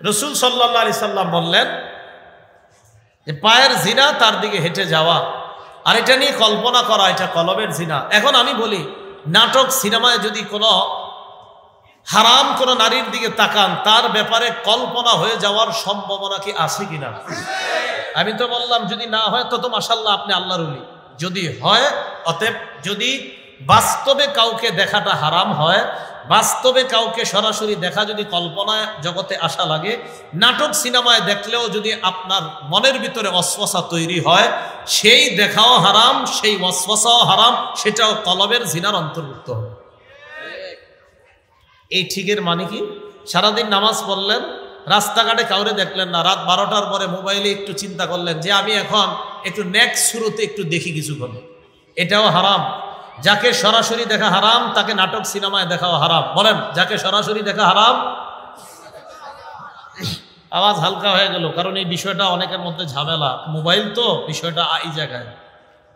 রাসূল সাল্লাল্লাহু আলাইহি সাল্লাম বললেন যে পায়ের জিনা তার দিকে হেঁটে যাওয়া, আর এটা নিয়ে কল্পনা করা, এটা কলবের জিনা। এখন আমি বলি, নাটক সিনেমায় যদি কোনো হারাম কোন নারীর দিকে তাকান, তার ব্যাপারে কল্পনা হয়ে যাওয়ার সম্ভাবনা কি আছে কিনা? আমি তো বললাম যদি না হয় তো মাশাআল্লাহ আপনি আল্লাহর ওলি। যদি হয়, অতএব যদি বাস্তবে কাউকে দেখাটা হারাম হয়, বাস্তবে কাউকে সরাসরি দেখা যদি কল্পনায় জগতে আসা লাগে, নাটক সিনেমায় দেখলেও যদি আপনার মনের ভিতরে ওয়াসওয়াসা তৈরি হয়, সেই দেখাও হারাম, সেই ওয়াসওয়াসাও হারাম, সেটাও কলবের জিনার অন্তর্ভুক্ত হবে। এই ঠিকের মানে কি? সারাদিন নামাজ পড়লেন, রাস্তাঘাটে কাউরে দেখলেন না, রাত 12টার পরে মোবাইলে একটু চিন্তা করলেন যে আমি এখন একটু নেক্সট শুরুতে একটু দেখি কিছুক্ষণ, এটাও হারাম। যাকে সরাসরি দেখা হারাম, তাকে নাটক সিনেমায় দেখাও হারাম। বলেন, যাকে সরাসরি দেখা হারাম। আওয়াজ হালকা হয়ে গেল, কারণ এই বিষয়টা অনেকের মধ্যে ঝামেলা। মোবাইল তো বিষয়টা এই জায়গায়।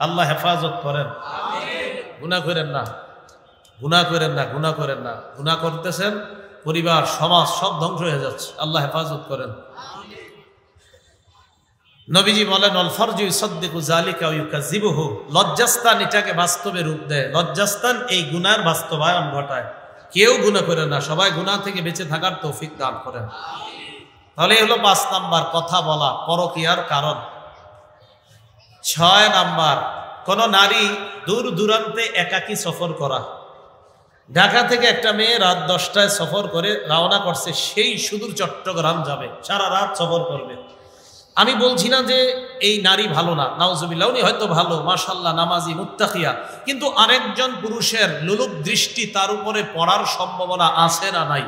আল্লাহ হেফাজত করেন। গুনাহ করেন না, গুনাহ করেন না, গুনাহ করেন না। গুনাহ করতেছেন, পরিবার সমাজ সব ধ্বংস হয়ে যাচ্ছে। আল্লাহ হেফাজত করেন। নবীজি বলেন, অল ফরজু ইউসাদ্দিকু যালিকা ওয়া ইউকাযিবুহু, লজ্জাস্থান এটাকে বাস্তবে রূপ দেয়। লজ্জাস্থান এই গুনার বাস্তবায়ন ঘটায়। কেউ গুনাহ করে না, সবাই গুনাহ থেকে বেঁচে থাকার তৌফিক দান করেন। তাহলে হলো 5 নাম্বার, কথা বলা পরকীয়ার কারণ। 6 নাম্বার, কোন নারী দূর দূরান্তে একাকী সফর করা। ঢাকা থেকে একটা মেয়ে রাত 10টায় সফর করে রওনা করছে, সেই সুদূর চট্টগ্রাম যাবে, সারা রাত সফর করবে। আমি বলছি না যে এই নারী ভালো না, নাউজুবিল্লাহ, উনি হয়তো ভালো, মাশাআল্লাহ, নামাজি, মুত্তাকিয়া, কিন্তু আরেকজন পুরুষের লোলুপ দৃষ্টি তার উপরে পড়ার সম্ভাবনা আছে না নাই?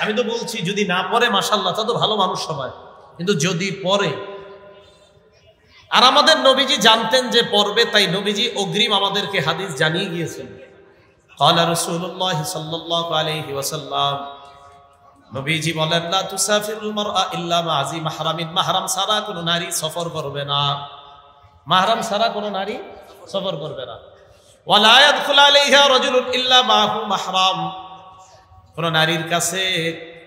আমি তো বলছি যদি না পড়ে মাশাআল্লাহ, তা তো ভালো মানুষ সবাই, কিন্তু যদি পড়ে। আর আমাদের নবীজি জানতেন যে পড়বে, তাই নবীজি অগ্রিম আমাদেরকে হাদিস জানিয়ে গিয়েছেন। قال رسول الله صلى الله عليه وسلم, নবীজি বলেন, লা তুসাফিরুল মারআ ইল্লা মা জি মাহরামিন, মাহরাম ছাড়া কোনো নারী সফর করবে না, মাহরাম ছাড়া কোনো নারী সফর করবে না। ওয়ালা ইয়াদখুলু আলাইহা রাজুলুন ইল্লা মাহু মাহরাম, কোনো নারীর কাছে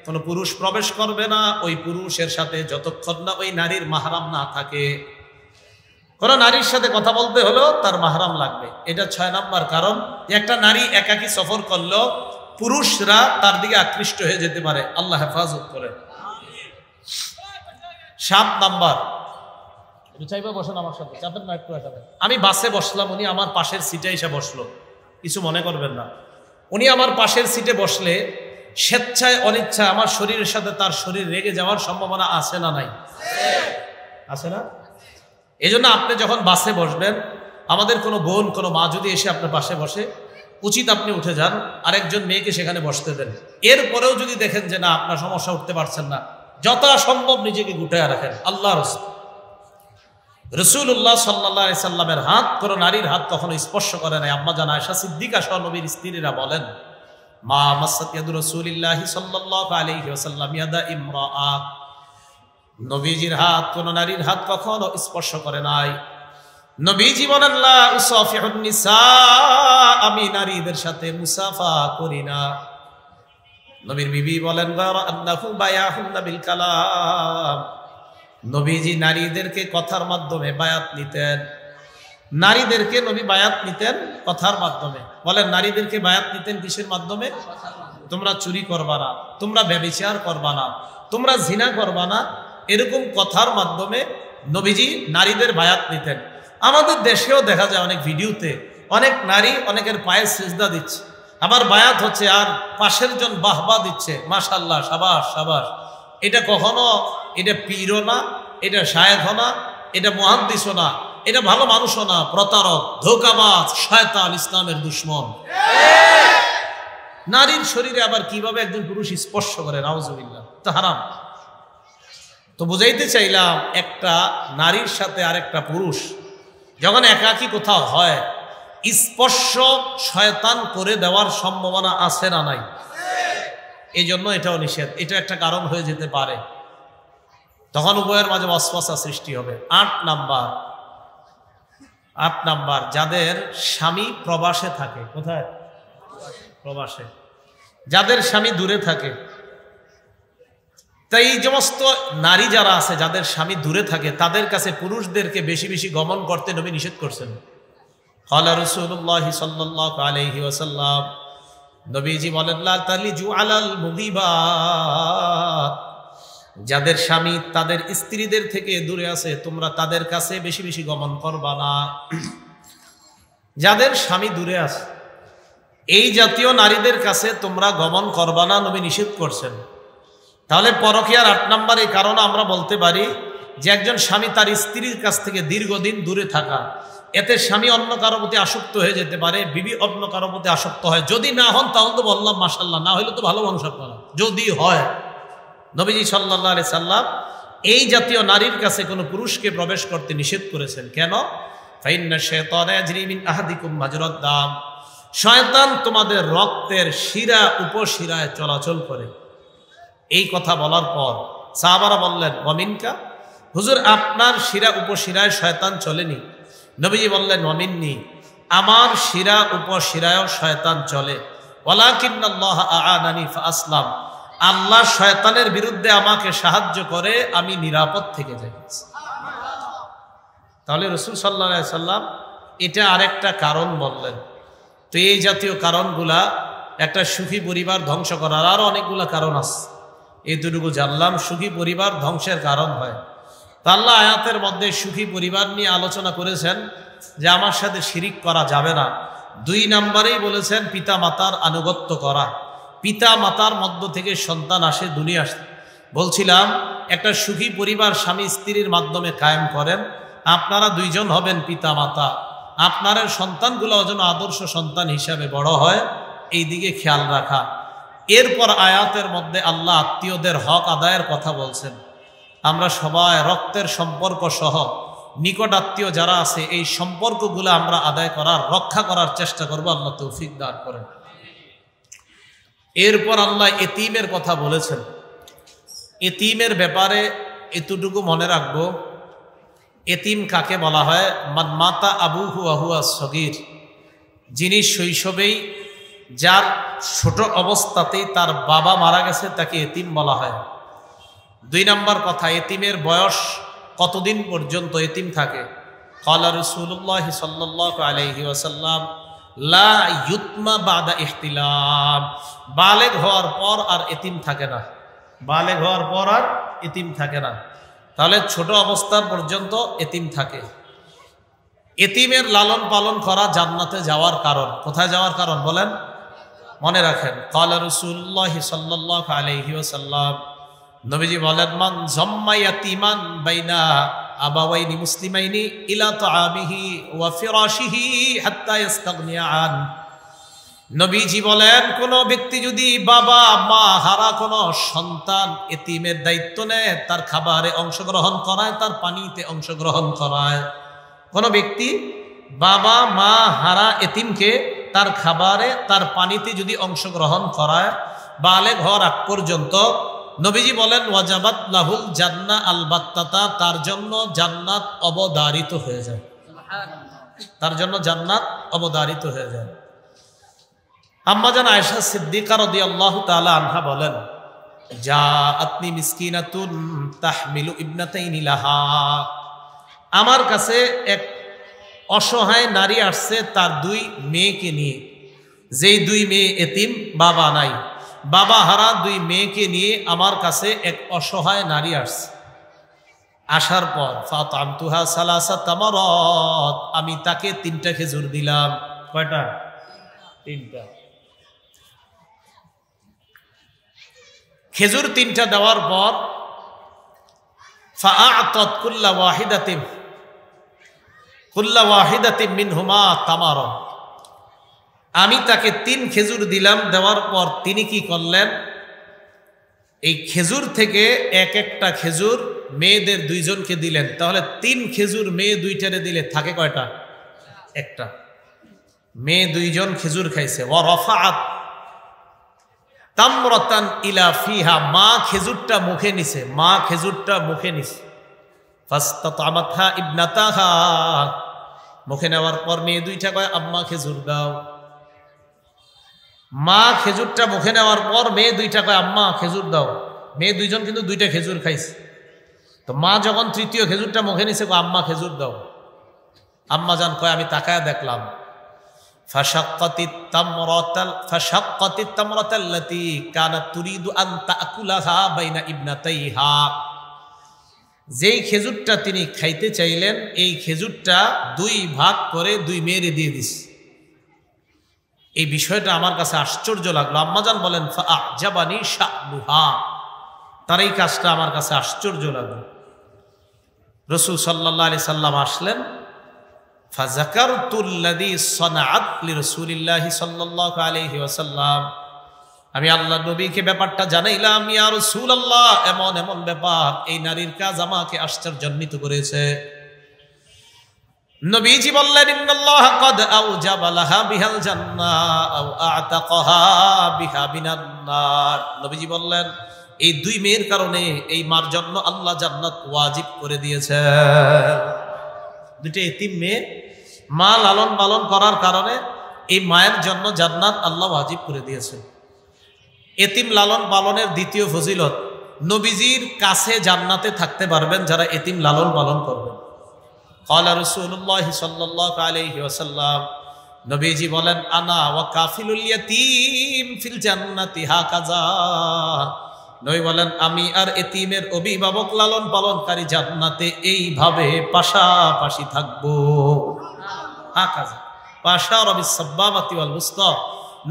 কোনো পুরুষ প্রবেশ করবে না ওই পুরুষের সাথে যতক্ষণ না ওই নারীর মাহরাম না থাকে। কোন নারীর সাথে কথা বলতে হলো তার মাহরাম লাগবে। এটা 6 নম্বর কারণ, একটা নারী একাকী সফর করলেও পুরুষরা তার দিকে আকৃষ্ট হয়ে যেতে পারে, আল্লাহ হেফাজত করে। 7 নম্বর, চাইবা বসেন আমার সাথে, চাপেন না একটু। আমি বাসে বসলাম, উনি আমার পাশের সিটে এসে বসলো, কিছু মনে করবেন না। উনি আমার পাশের সিটে বসলে স্বেচ্ছায় অনিচ্ছায় আমার শরীরের সাথে তার শরীর রেগে যাওয়ার সম্ভাবনা আছে না নাই? আছে না? এই জন্য আপনি যখন বাসে বসবেন, আমাদের কোনো বোন, কোনো মা যদি এসে আপনার পাশে বসে, উচিত আপনি উঠে যান, আরেকজন মেয়েকে সেখানে বসতে দেন। এরপরেও যদি দেখেন যে না, আপনার সমস্যা উঠতে পারছেন না, যথাসম্ভব নিজেকে গুটায় রাখেন। আল্লাহ রাসূলুল্লাহ সাল্লাল্লাহু আলাইহি সাল্লামের হাত কোনো নারীর হাত কখনো স্পর্শ করে নাই। আম্মা জান আয়েশা সিদ্দিকা সহ নবীর স্ত্রীরা বলেন, মা মাসাত ইয়াদু রাসূলিল্লাহি সাল্লাল্লাহু আলাইহি ওয়াসাল্লাম ইয়াদা ইমরাআ, নবীজির হাত কোন নারীর হাত কখনো স্পর্শ করে নাই। নবীজি বলেন, লা উসাফিহুন নিসা, আমি নারীদের সাথে মুসাফা করি না। নবীর বিবি বলেন, গায়রা আন্নাহু বায়াহুন্না বিল কালাম, নবীজি নারীদেরকে কথার মাধ্যমে বায়াত নিতেন। নারীদেরকে নবী বায়াত নিতেন কথার মাধ্যমে। বলেন, নারীদেরকে বায়াত নিতেন কিসের মাধ্যমে? তোমরা চুরি করবা না, তোমরা ব্যভিচার করবা না, তোমরা জিনা করবা না, এরকম কথার মাধ্যমে নবীজি নারীদের বায়াত নিতেন। আমাদের দেশেও দেখা যায় অনেক ভিডিওতে অনেক নারী অনেকের পায়ে সিজদা দিচ্ছে, আবার বায়াত হচ্ছে, আর পাশের জন বাহবা দিচ্ছে, মাশাআল্লাহ, সাবাস সাবাস। এটা কখনো, এটা পীরও না, এটা শায়েখও না, এটা মুহাদ্দিসও না, এটা ভালো মানুষও না, প্রতারক, ধোঁকাবাজ, শয়তান, ইসলামের দুশমন। নারীর শরীরে আবার কিভাবে একজন পুরুষ স্পর্শ করে, নাউজুবিল্লাহ, তা হারাম। তো বুঝাইতে চাইলাম, একটা নারীর সাথে আরেকটা পুরুষ যখন একাকী কোথাও হয়, স্পর্শ শয়তান করে দেওয়ার সম্ভাবনা আছে না নাই? এই জন্য এটাও নিষেধ। এটা একটা কারণ হয়ে যেতে পারে, তখন উভয়ের মাঝে ওয়াসওয়াসা সৃষ্টি হবে। 8 নাম্বার, যাদের স্বামী প্রবাসে থাকে। কোথায়? প্রবাসে। যাদের স্বামী দূরে থাকে, তাই এই সমস্ত নারী যারা আছে যাদের স্বামী দূরে থাকে, তাদের কাছে পুরুষদেরকে বেশি বেশি গমন করতে নবী নিষেধ করছেন। ক্বালা রাসূলুল্লাহি সাল্লাল্লাহু আলাইহি ওয়াসাল্লাম, নবীজি বলেন, লা তালিজু আলাল মুগিবাত, যাদের স্বামী তাদের স্ত্রীদের থেকে দূরে আছে, তোমরা তাদের কাছে বেশি বেশি গমন করবা না। যাদের স্বামী দূরে আছে, এই জাতীয় নারীদের কাছে তোমরা গমন করবা না, নবী নিষেধ করছেন। তাহলে পরকীয়ার 8 নম্বর এই কারণে আমরা বলতে পারি যে একজন স্বামী তার স্ত্রীর কাছ থেকে দীর্ঘদিন দূরে থাকা, এতে স্বামী অন্য কারো প্রতি আসক্ত হয়ে যেতে পারে, বিবি অন্য কারো প্রতি আসক্ত হয়। যদি না হন তাহলে তো বললাম মাশাআল্লাহ, না হইলে তো ভালো মানুষ আপনারা। যদি হয়, নবীজি সাল্লাল্লাহু আলাইহি সাল্লাম এই জাতীয় নারীর কাছে কোনো পুরুষকে প্রবেশ করতে নিষেধ করেছেন। কেন? ফাইন্না শাইতানা ইয়াজরি মিন আহাদিকুম মাজরাদ দাম, শয়তান তোমাদের রক্তের শিরা উপশিরায় চলাচল করে। এই কথা বলার পর সাহাবারা বললেন, ওয়ামিনকা, হুজুর আপনার শিরা উপশিরায় শয়তান চলেনি? নবীজি বললেন, ওয়ামিন্নি, আমার শিরা উপশিরায়ও শয়তান চলে। ওয়ালাকিন্নাল্লাহ আ'আনানি ফাআসলাম, আল্লাহ শয়তানের বিরুদ্ধে আমাকে সাহায্য করে, আমি নিরাপদ থেকে যাই। তাহলে রাসূল সাল্লাল্লাহু আলাইহি সাল্লাম এটা আরেকটা কারণ বললেন। তো এই জাতীয় কারণগুলা একটা সুখী পরিবার ধ্বংস করার আরো অনেকগুলা কারণ আছে, এতটুকু জানলাম সুখী পরিবার ধ্বংসের কারণ হয়। তা আল্লাহ আয়াতের মধ্যে সুখী পরিবার নিয়ে আলোচনা করেছেন যে আমার সাথে শিরিক করা যাবে না, দুই নম্বরেই বলেছেন পিতা মাতার আনুগত্য করা। পিতা মাতার মধ্য থেকে সন্তান আসে দুনিয়া আসে। বলছিলাম একটা সুখী পরিবার স্বামী স্ত্রীর মাধ্যমে কায়েম করেন। আপনারা দুইজন হবেন পিতা মাতা, আপনার সন্তানগুলো যেন আদর্শ সন্তান হিসাবে বড় হয়, এই দিকে খেয়াল রাখা। এরপর আয়াতের মধ্যে আল্লাহ আত্মীয়দের হক আদায়ের কথা বলছেন। আমরা সবাই রক্তের সম্পর্ক সহ নিকট আত্মীয় যারা আছে এই সম্পর্কগুলো আমরা আদায় করার, রক্ষা করার চেষ্টা করব। আল্লাহ তৌফিক দান করেন। এরপর আল্লাহ এতিমের কথা বলেছেন। এতিমের ব্যাপারে এতটুকু মনে রাখবো, এতিম কাকে বলা হয়? মান মাতা আবুহু আহুয়া সগীর, যিনি শৈশবেই, যার ছোট অবস্থাতেই তার বাবা মারা গেছে, তাকে এতিম বলা হয়। দুই নম্বর কথা, এতিমের বয়স কতদিন পর্যন্ত এতিম থাকে? ক্বালা রাসূলুল্লাহ সাল্লাল্লাহু আলাইহি ওয়াসাল্লাম লা ইউতমা বাদা ইহতিলাম, বালেগ হওয়ার পর আর এতিম থাকে না। বালেগ হওয়ার পর আর এতিম থাকে না। তাহলে ছোট অবস্থার পর্যন্ত এতিম থাকে। এতিমের লালন পালন করা জান্নাতে যাওয়ার কারণ। কোথায় যাওয়ার কারণ বলেন? মনে রাখেন, ক্বালা রাসূলুল্লাহ সাল্লাল্লাহু আলাইহি ওয়াসাল্লাম, নবীজি বলেন, মান যাম্মা ইয়াতীমান বাইনা আবাওয়াইনি মুসলিমাইনি ইলা তাআমিহি ওয়া ফিরাশিহি হাত্তা ইস্তাগনিয়া আন। নবীজি বলেন, কোন ব্যক্তি যদি বাবা মা হারা কোন সন্তান এতিমের দায়িত্ব নেয়, তার খাবারে অংশগ্রহণ করায়, তার পানিতে অংশগ্রহণ করায়, কোন ব্যক্তি বাবা মা হারা এতিমকে তার খাবারে তার পানিতে যদি অংশগ্রহণ করায়, বালেগ হওয়ার আগ পর্যন্ত, নবীজি বলেন ওয়াজাবাত লাহুল জান্নাহ আলবাত্তাতা, তার জন্য জান্নাত অবধারিত হয়ে যায়। তার জন্য জান্নাত অবধারিত হয়ে যায়। আম্মা জান আয়েশা সিদ্দিকা রাদিয়াল্লাহু তাআলা আনহা বলেন, জাআতনি মিসকিনাতুন তাহমিলু ইবনাতাইনি লাহা, আমার কাছে এক অসহায় নারী আসছে তার দুই মেয়েকে নিয়ে। যেই দুই মেয়ে এতিম, বাবা নাই, বাবা হারা দুই মেয়েকে নিয়ে আমার কাছে এক অসহায় নারী আসছে। আসার পর ফাতামতুহা সালাসা তামারাত, আমি তাকে 3টা খেজুর দিলাম। কয়টা? 3টা খেজুর। 3টা দেওয়ার পর ফাআতাত কুল্লা ওয়াহিদাতিন মিনহুমা তামারা, আমি তাকে 3 খেজুর দিলাম। দেওয়ার পর তিনি কি করলেন? এই খেজুর থেকে এক একটা খেজুর মেয়েদের 2জনকে দিলেন। তাহলে 3 খেজুর মেয়ে 2টারে দিলে থাকে কয়টা? 1টা। মেয়ে 2জন খেজুর খাইছে। ওয়া রাফাআত তামরাতান ইলা ফিহা, মা খেজুরটা মুখে নিছে, মা খেজুরটা মুখে নিছে। ফাস্তাতামাতহা ইবনাতাহা, মুখে নেওয়ার পর মেয়ে 2টা কয়, আম্মা খেজুর দাও। মা খেজুরটা মুখে নেওয়ার পর মেয়ে 2টা কয়, আম্মা খেজুর দাও। মেয়ে 2জন কিন্তু 2টা খেজুর খাইছে। তো মা যখন 3য় খেজুরটা মুখে নিছে, আম্মা খেজুর দাও। আম্মা জান কয়, আমি তাকায় দেখলাম, ফাশাক্কাতিত তামরাতাল্লাতী কানাত তুরিদু আন তাকুলাহা বাইনা ইবনাতাইহা, যেই খেজুরটা তিনি খাইতে চাইলেন, এই খেজুরটা 2 ভাগ করে 2 মেয়েরে দিয়ে দিছে। এই বিষয়টা আমার কাছে আশ্চর্য লাগলো। আম্মাজান বলেন, ফাআজাবানি শা'নুহা, তার এই কাজটা আমার কাছে আশ্চর্য লাগলো। রাসূল সাল্লাল্লাহু আলাইহি সাল্লাম আসলেন, ফাযাকারতুল্লাযী সানাআত লিরাসূলিল্লাহি সাল্লাল্লাহু আলাইহি ওয়াসাল্লাম, আমি আল্লাহ নবীকে ব্যাপারটা জানাইলাম, ইয়া রাসূলুল্লাহ, এমন এমন ব্যাপার, এই নারীর কাজ আমাকে আশ্চর্যান্বিত করেছে। নবীজি বললেন, ইন্নাল্লাহা ক্বাদ আওজাবা লাহা বিহাল জান্নাহ আও আ'তাকাহা বিহা মিনান নার। নবীজি বললেন, এই 2 মেয়ের কারণে এই মার জন্য আল্লাহ জান্নাত ওয়াজিব করে দিয়েছে। 2টা এতিম মেয়ে, মা লালন পালন করার কারণে এই মায়ের জন্য জান্নাত আল্লাহ ওয়াজিব করে দিয়েছে। এতিম লালন পালনের 2য় ফজিলত, নবীজির কাছে জান্নাতে থাকতে পারবেন যারা এতিম লালন পালন করবেন। ক্বালা রাসূলুল্লাহ সাল্লাল্লাহু আলাইহি ওয়াসাল্লাম, নবীজি বলেন, আনা ওয়া কাফিলুল ইয়াতীম ফিল জান্নাতি হাকাযা, নবী বলেন, আমি আর এতিমের অভিভাবক লালন পালনকারী জান্নাতে এইভাবে পাশাপাশি থাকবো। হাকাযা, ওয়াশারা বিস-সাব্বাবাতি ওয়াল বুসতা,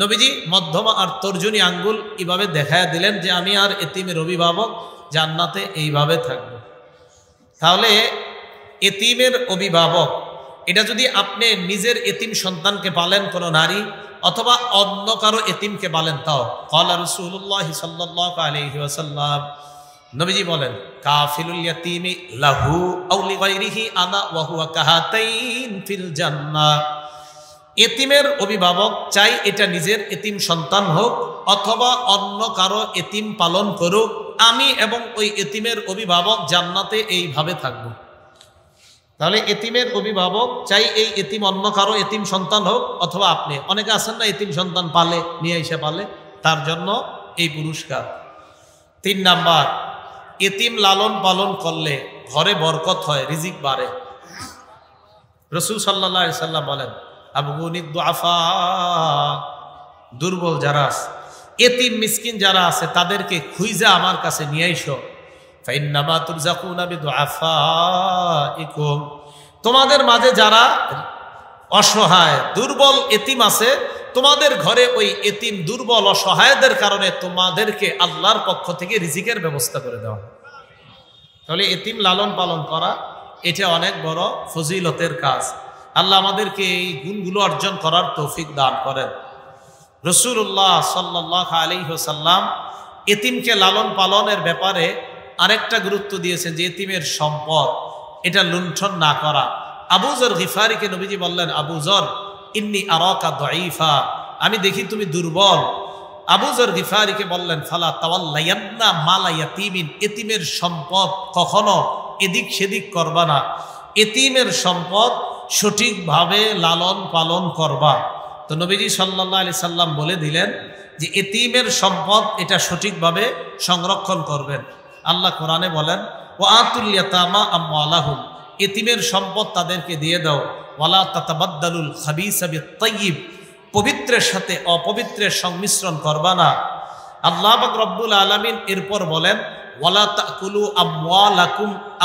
নবীজি মধ্যমা আর তর্জনী আঙ্গুল এইভাবে দেখায়া দিলেন যে আমি আর এতিমের অভিভাবক জান্নাতে এইভাবে থাকব। তাহলে এতিমের অভিভাবক, এটা যদি আপনি নিজের এতিম সন্তানকে পালেন কোনো নারী, অথবা অন্য কারো এতিমকে পালেন, তাও ক্বালা রাসূলুল্লাহ সাল্লাল্লাহু আলাইহি ওয়াসাল্লাম, নবীজি বলেন কাফিলুল ইয়াতীমি লাহু আও লিগাইরিহি আনা ওয়া হুয়া কাহাতাইন ফিল জান্নাহ। এতিমের অভিভাবক চাই এটা নিজের এতিম সন্তান হোক অথবা অন্য কারো এতিম পালন করুক, আমি এবং ওই এতিমের অভিভাবক জান্নাতে এইভাবে থাকব। তাহলে এতিমের অভিভাবক চাই এই এতিম অন্য কারো এতিম সন্তান হোক অথবা আপনি, অনেকে আছেন না এতিম সন্তান পালে, নিয়ে এসে পালে, তার জন্য এই পুরস্কার। 3 নাম্বার, এতিম লালন পালন করলে ঘরে বরকত হয়, রিজিক বাড়ে। রাসূল সাল্লাল্লাহু আলাইহি সাল্লাম বলেন আবগুনিদ দুআফা, দুর্বল যারা আছে, এতিম মিসকিন যারা আছে তাদেরকে খুঁজা আমার কাছে নিয়ে আইসো। ফাইন্নামা তুরজাকুনা বিদুআফাইকুম, তোমাদের মাঝে যারা অসহায় দুর্বল এতিম আছে, তোমাদের ঘরে ওই এতিম দুর্বল অসহায়দের কারণে তোমাদেরকে আল্লাহর পক্ষ থেকে রিজিকের ব্যবস্থা করে দেওয়া। তাহলে এতিম লালন পালন করা এটা অনেক বড় ফজিলতের কাজ। আল্লাহ আমাদেরকে এই গুণগুলো অর্জন করার তৌফিক দান করেন। রাসূলুল্লাহ সাল্লাল্লাহু আলাইহি ওয়াসাল্লাম এতিমকে লালন পালনের ব্যাপারে আরেকটা গুরুত্ব দিয়েছেন যে এতিমের সম্পদ এটা লুণ্ঠন না করা। আবু যর গিফারিকে নবীজি বললেন, আবু যর ইন্নী আরাকা দাঈফা, আমি দেখি তুমি দুর্বল। আবু যর গিফারিকে বললেন ফালা তাওয়াল্লায়ান্না মালা ইয়াতীমিন, এতিমের সম্পদ কখনো এদিক সেদিক করবা না, এতিমের সম্পদ সঠিকভাবে লালন পালন করবা। তো নবীজি সাল্লাল্লাহু আলাইহি সাল্লাম বলে দিলেন যে এতিমের সম্পদ এটা সঠিকভাবে সংরক্ষণ করবেন। আল্লাহ কোরআনে বলেন ওয়া আতুল ইয়াতামা আমওয়ালাহুম, এতিমের সম্পদ তাদেরকে দিয়ে দাও। ওয়ালা তাতাবাদ্দালুল খাবিসা বিত-তাইয়্যিব, পবিত্রের সাথে অপবিত্রের সংমিশ্রণ করবা না। আল্লাহ পাক রব্বুল আলামিন এরপর বলেন ওয়ালা তাকুলু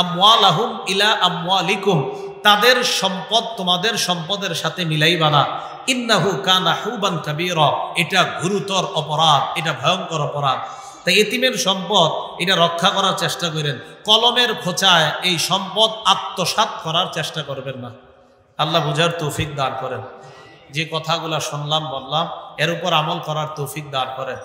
আমওয়ালাহুম ইলা আমওয়ালিকুম, তাদের সম্পদ তোমাদের সম্পদের সাথে মিলাইবা না। ইন্নাহু কানা হুবান কাবীরা, এটা গুরুতর অপরাধ, এটা ভয়ঙ্কর অপরাধ। তাই এতিমের সম্পদ এটা রক্ষা করার চেষ্টা করেন, কলমের খোঁচায় এই সম্পদ আত্মসাৎ করার চেষ্টা করবেন না। আল্লাহ বুঝার তৌফিক দান করেন। যে কথাগুলো শুনলাম বললাম এর উপর আমল করার তৌফিক দান করেন।